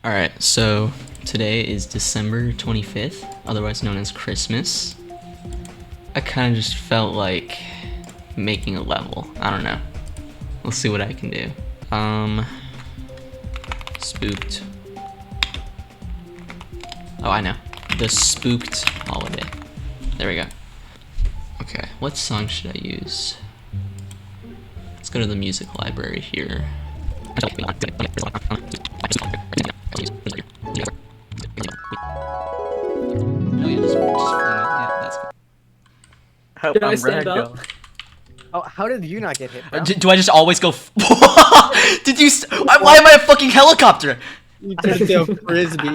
Alright, so today is December 25th, otherwise known as Christmas. I kind of just felt like making a level. I don't know. We'll see what I can do. Spookkd. Oh, I know. The Spookkd holiday. There we go. Okay, what song should I use? Let's go to the music library here. Oh yeah, just yeah, that's cool. Hope Did I I'm stand ragdoll. up? Oh, how did you not get hit, bro? Do I just always go? Did you? Why am I a fucking helicopter? You turned into a frisbee.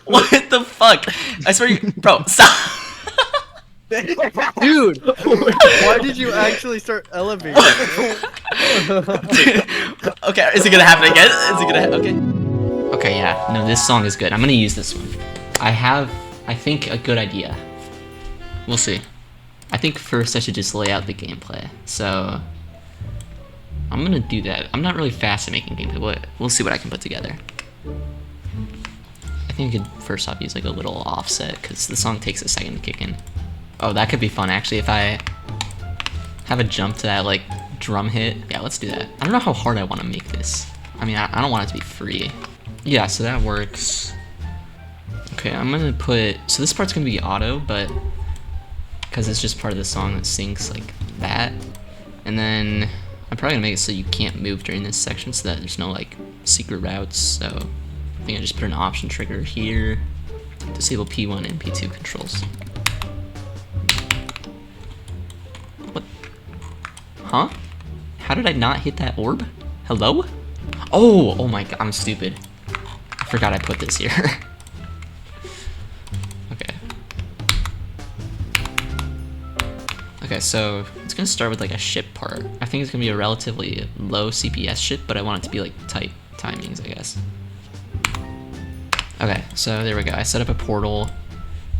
What the fuck? I swear, bro, stop. Dude, why did you actually start elevating? Okay, is it gonna happen again? Is it gonna? Okay. Okay, yeah. No, this song is good. I'm gonna use this one. I have, I think, a good idea. We'll see. I think first I should just lay out the gameplay. So I'm gonna do that. I'm not really fast at making gameplay, but we'll see what I can put together. I think I could first off use like a little offset because the song takes a second to kick in. Oh, that could be fun actually if I have a jump to that like drum hit. Yeah, let's do that. I don't know how hard I want to make this. I mean, I don't want it to be free. Yeah, so that works. Okay, I'm gonna put, so this part's gonna be auto, but because it's just part of the song that syncs like that. And then I'm probably gonna make it so you can't move during this section so that there's no like secret routes. So I think I just put an option trigger here. Disable P1 and P2 controls. What? Huh? How did I not hit that orb? Hello? Oh my god, I'm stupid. I forgot I put this here. Okay, so it's gonna start with like a ship part. I think it's gonna be a relatively low CPS ship, but I want it to be like tight timings, I guess. Okay, so there we go. I set up a portal.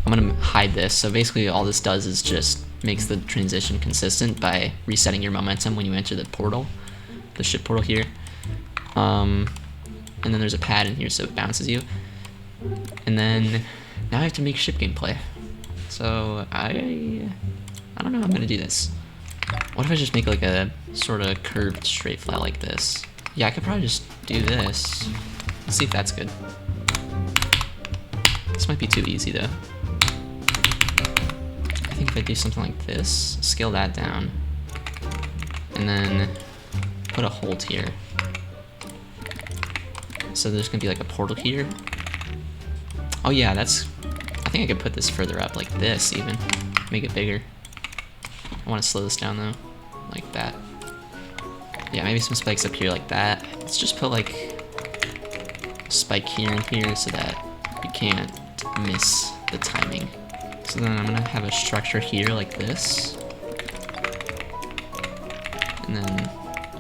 I'm gonna hide this. So basically all this does is just makes the transition consistent by resetting your momentum when you enter the portal, the ship portal here. And then there's a pad in here so it bounces you. And then now I have to make ship gameplay. So I don't know how I'm gonna do this. What if I just make like a sort of curved straight flat like this? Yeah, I could probably just do this. Let's see if that's good. This might be too easy though. I think if I do something like this, scale that down, and then put a hold here. So there's gonna be like a portal here. Oh yeah, that's, I think I could put this further up like this even. Make it bigger. I want to slow this down though, like that. Yeah, maybe some spikes up here like that. Let's just put like a spike here and here so that you can't miss the timing. So then I'm gonna have a structure here like this. And then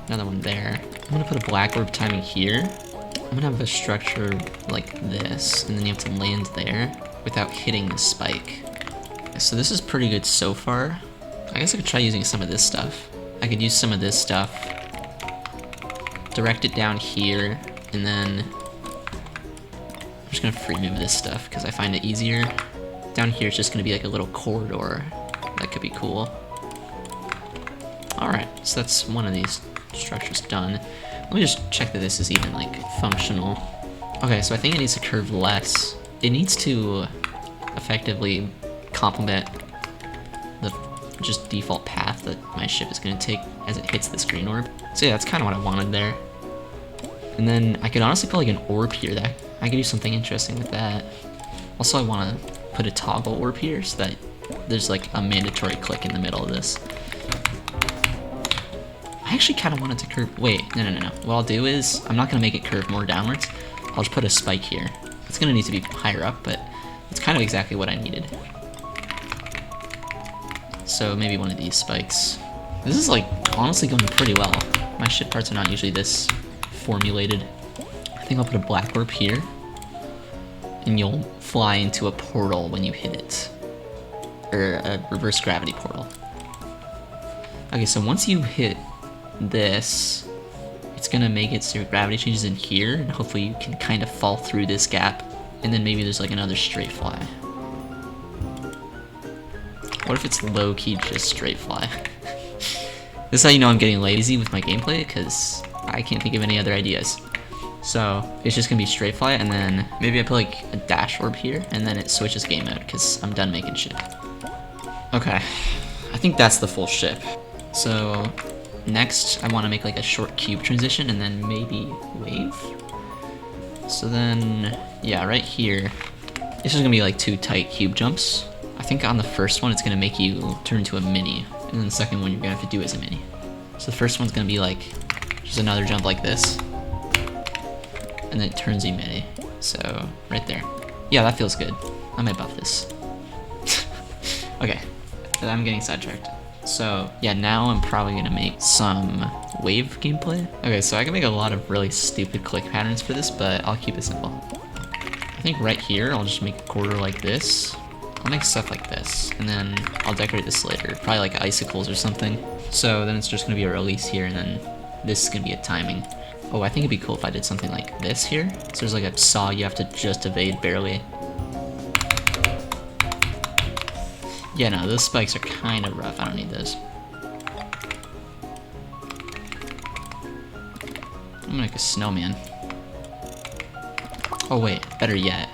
another one there. I'm gonna put a black orb timing here. I'm gonna have a structure like this, and then you have to land there without hitting the spike. So this is pretty good so far. I guess I could try using some of this stuff. I could use some of this stuff, direct it down here, and then I'm just gonna free move this stuff because I find it easier. Down here it's just gonna be like a little corridor. That could be cool. Alright, so that's one of these structures done. Let me just check that this is even like functional. Okay, so I think it needs to curve less. It needs to effectively complement the just default path that my ship is going to take as it hits this green orb. So yeah, that's kind of what I wanted there. And then I could honestly put like an orb here that I could do something interesting with that. Also, I want to put a toggle orb here so that there's like a mandatory click in the middle of this. I actually kind of want it to curve. Wait, no. What I'll do is I'm not going to make it curve more downwards. I'll just put a spike here. It's going to need to be higher up, but it's kind of exactly what I needed. So maybe one of these spikes. This is like honestly going pretty well. My ship parts are not usually this formulated. I think I'll put a black orb here, and you'll fly into a portal when you hit it, or a reverse gravity portal. Okay, so once you hit this, it's it's gonna make it so your gravity changes in here, and hopefully you can kind of fall through this gap, and then maybe there's like another straight fly. What if it's low-key just straight fly? This is how you know I'm getting lazy with my gameplay, because I can't think of any other ideas. So it's just gonna be straight fly, and then maybe I put like a dash orb here, and then it switches game mode, because I'm done making ship. Okay, I think that's the full ship. So next, I want to make like a short cube transition, and then maybe wave. So then, yeah, right here, it's just gonna be like 2 tight cube jumps. I think on the first one, it's gonna make you turn into a mini, and then the second one you're gonna have to do as a mini. So the first one's gonna be like just another jump like this, and then it turns you mini. So right there. Yeah, that feels good. I might buff this. Okay, I'm getting sidetracked. So yeah, now I'm probably gonna make some wave gameplay. Okay, so I can make a lot of really stupid click patterns for this, but I'll keep it simple. I think right here, I'll just make a quarter like this. I'll make stuff like this, and then I'll decorate this later, probably like icicles or something. So then it's just gonna be a release here, and then this is gonna be a timing. Oh, I think it'd be cool if I did something like this here. So there's like a saw you have to just evade barely. Yeah, no, those spikes are kind of rough. I don't need those. I'm gonna make a snowman. Oh wait, better yet,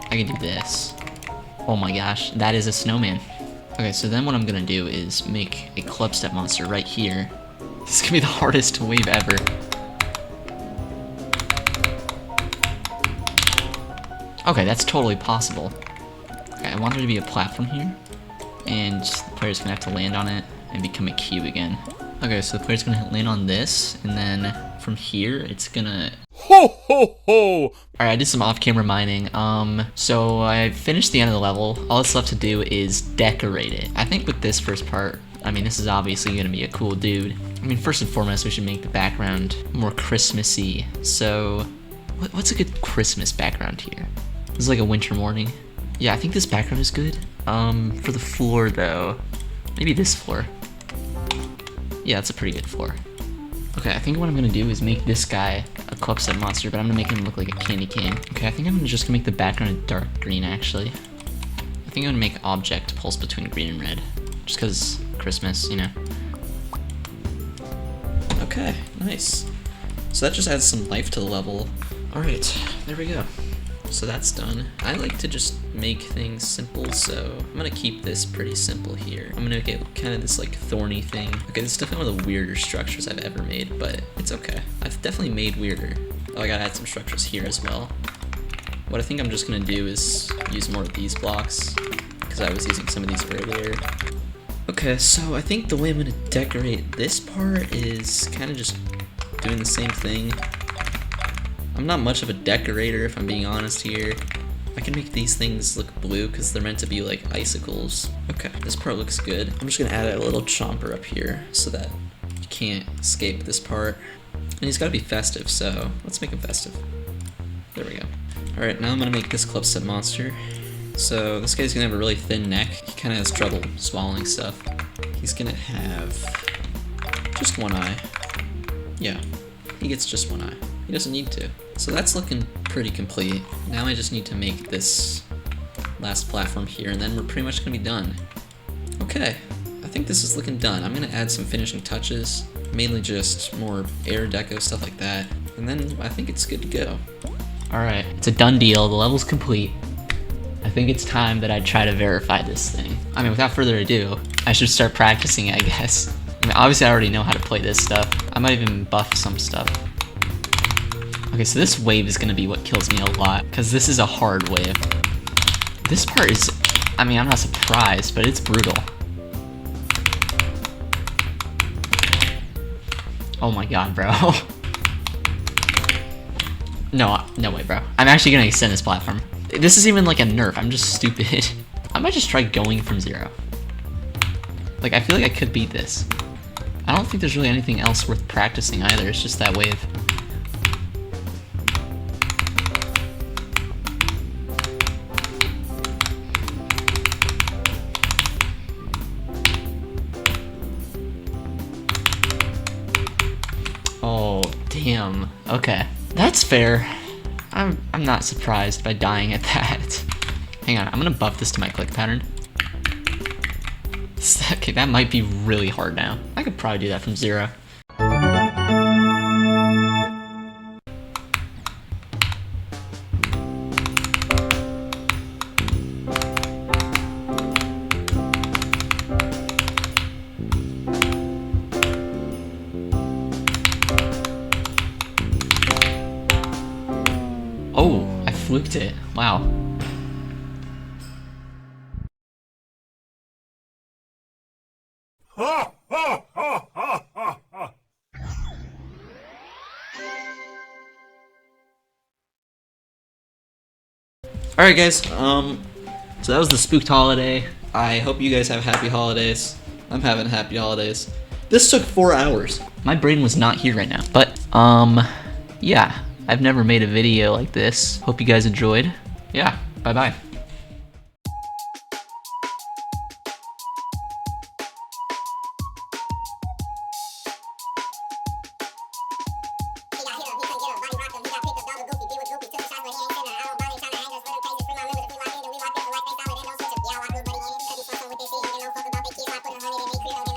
I can do this. Oh my gosh, that is a snowman. Okay, so then what I'm gonna do is make a club step monster right here. This is gonna be the hardest wave ever. Okay, that's totally possible. Okay, I want there to be a platform here, and the player's gonna have to land on it and become a cube again. Okay, so the player's gonna land on this, and then from here, it's gonna... Ho ho ho! Alright, I did some off-camera mining. So I finished the end of the level. All that's left to do is decorate it. I think with this first part, I mean, this is obviously gonna be a cool dude. I mean, first and foremost, we should make the background more Christmassy. So, what's a good Christmas background here? This is like a winter morning. Yeah, I think this background is good. For the floor though, maybe this floor. Yeah, that's a pretty good floor. Okay, I think what I'm gonna do is make this guy a club set monster, but I'm gonna make him look like a candy cane. Okay, I think I'm just gonna make the background a dark green, actually. I think I'm gonna make object pulse between green and red, just cause Christmas, you know. Okay, nice. So that just adds some life to the level. Alright, there we go. So that's done. I like to just make things simple, so I'm gonna keep this pretty simple here. I'm gonna get kind of this like thorny thing. Okay, this is definitely one of the weirder structures I've ever made, but it's okay. I've definitely made weirder. Oh, I gotta add some structures here as well. What I think I'm just gonna do is use more of these blocks, because I was using some of these earlier. Okay, so I think the way I'm gonna decorate this part is kind of just doing the same thing. I'm not much of a decorator, if I'm being honest here. I can make these things look blue because they're meant to be like icicles. Okay, this part looks good. I'm just gonna add a little chomper up here so that you can't escape this part. And he's gotta be festive, so let's make him festive. There we go. Alright, now I'm gonna make this club set monster. So this guy's gonna have a really thin neck. He kinda has trouble swallowing stuff. He's gonna have just one eye. Yeah, he gets just one eye. He doesn't need to. So that's looking pretty complete. Now I just need to make this last platform here, and then we're pretty much gonna be done. Okay, I think this is looking done. I'm gonna add some finishing touches, mainly just more air deco, stuff like that, and then I think it's good to go. Alright, it's a done deal. The level's complete. I think it's time that I try to verify this thing. I mean, without further ado, I should start practicing, I guess. I mean, obviously I already know how to play this stuff. I might even buff some stuff. Okay, so this wave is gonna be what kills me a lot, because this is a hard wave. This part is, I mean, I'm not surprised, but it's brutal. Oh my god, bro. No way, bro. I'm actually gonna extend this platform. This is even like a nerf, I'm just stupid. I might just try going from 0. Like, I feel like I could beat this. I don't think there's really anything else worth practicing either, it's just that wave. Okay, that's fair. I'm not surprised by dying at that. Hang on, I'm gonna buff this to my click pattern. Okay, that might be really hard now. I could probably do that from 0. Oh, I fluked it. Wow. Alright guys, so that was the Spookkd holiday. I hope you guys have happy holidays. I'm having happy holidays. This took 4 hours. My brain was not here right now. But, yeah. I've never made a video like this. Hope you guys enjoyed. Yeah, bye-bye. With this shit, you don't fuck about the kids, I put 100 in they crib,